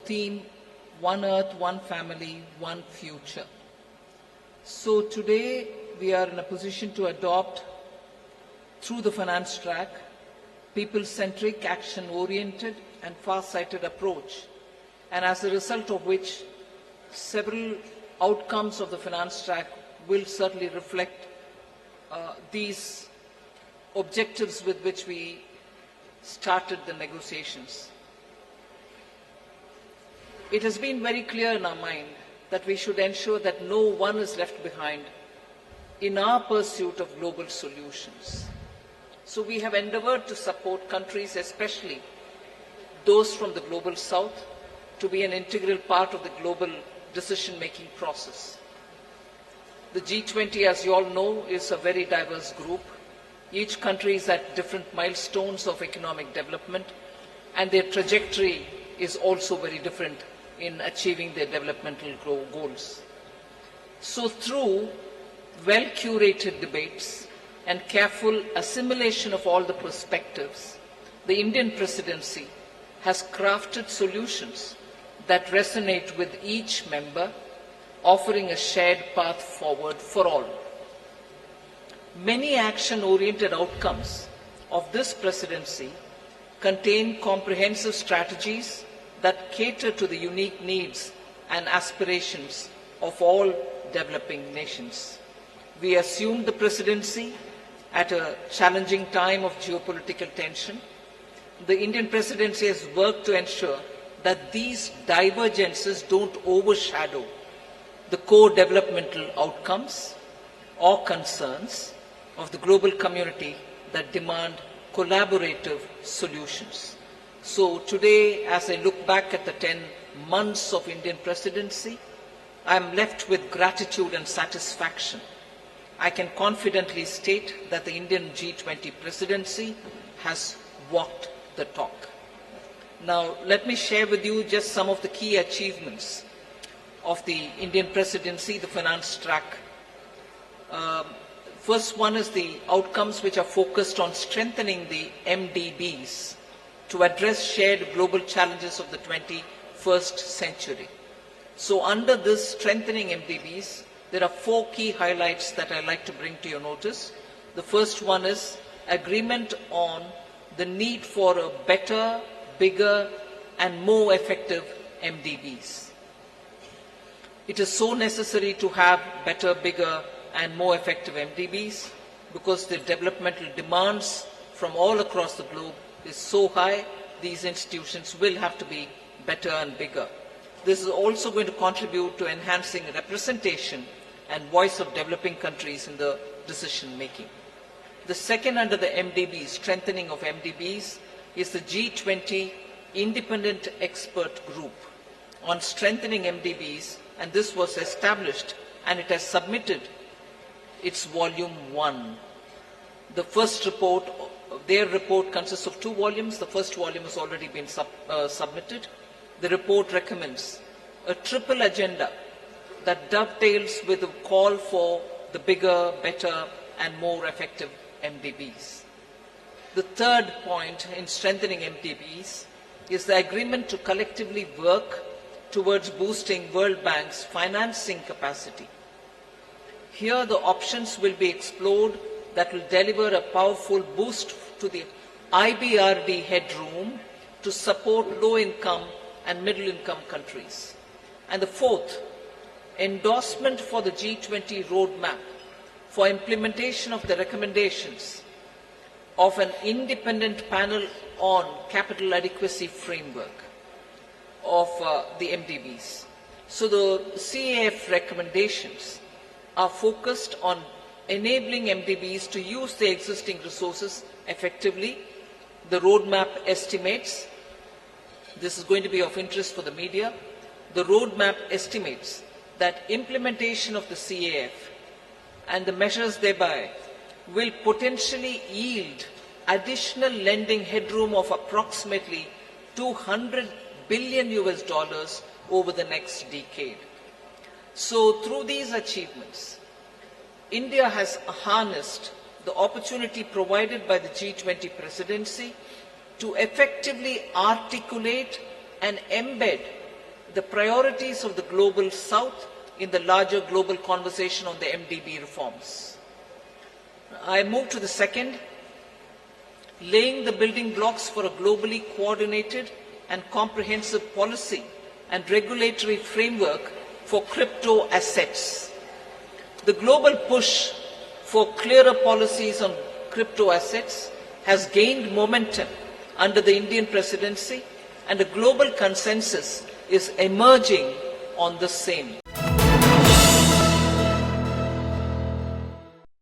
theme, One Earth, One Family, One Future. So today we are in a position to adopt, through the finance track, people-centric, action-oriented and far-sighted approach, and as a result of which several outcomes of the finance track will certainly reflect these objectives with which we started the negotiations. It has been very clear in our mind that we should ensure that no one is left behind in our pursuit of global solutions. So we have endeavored to support countries, especially those from the global south, to be an integral part of the global decision-making process. The G20, as you all know, is a very diverse group. Each country is at different milestones of economic development, and their trajectory is also very different in achieving their developmental goals. So through well-curated debates and careful assimilation of all the perspectives, the Indian presidency has crafted solutions that resonate with each member, offering a shared path forward for all. Many action-oriented outcomes of this presidency contain comprehensive strategies that cater to the unique needs and aspirations of all developing nations. We assumed the presidency at a challenging time of geopolitical tension. The Indian presidency has worked to ensure that these divergences don't overshadow the core developmental outcomes or concerns of the global community that demand collaborative solutions. So today, as I look back at the 10 months of Indian presidency, I am left with gratitude and satisfaction. I can confidently state that the Indian G20 presidency has walked the talk. Now, let me share with you just some of the key achievements of the Indian presidency, the finance track. First one is the outcomes which are focused on strengthening the MDBs to address shared global challenges of the 21st century. So under this strengthening MDBs, there are 4 key highlights that I'd like to bring to your notice. The first one is agreement on the need for a better, bigger, and more effective MDBs. It is so necessary to have better, bigger, and more effective MDBs because the developmental demands from all across the globe is so high, these institutions will have to be better and bigger. This is also going to contribute to enhancing representation and voice of developing countries in the decision making. The second under the MDBs, strengthening of MDBs, is the G20 Independent Expert Group on strengthening MDBs, and this was established and it has submitted its volume 1. The first report, their report consists of 2 volumes. The first volume has already been submitted. The report recommends a triple agenda that dovetails with the call for the bigger, better, and more effective MDBs. The third point in strengthening MDBs is the agreement to collectively work towards boosting World Bank's financing capacity. Here the options will be explored that will deliver a powerful boost to the IBRD headroom to support low-income and middle-income countries. And the fourth, endorsement for the G20 roadmap for implementation of the recommendations of an independent panel on capital adequacy framework of the MDBs. So the CAF recommendations are focused on enabling MDBs to use their existing resources effectively. The roadmap estimates, this is going to be of interest for the media, the roadmap estimates that implementation of the CAF and the measures thereby will potentially yield additional lending headroom of approximately $200 billion over the next decade. So through these achievements, India has harnessed the opportunity provided by the G20 presidency to effectively articulate and embed the priorities of the Global South in the larger global conversation on the MDB reforms. I move to the second, laying the building blocks for a globally coordinated and comprehensive policy and regulatory framework for crypto assets. The global push for clearer policies on crypto assets has gained momentum under the Indian presidency, and a global consensus is emerging on the same.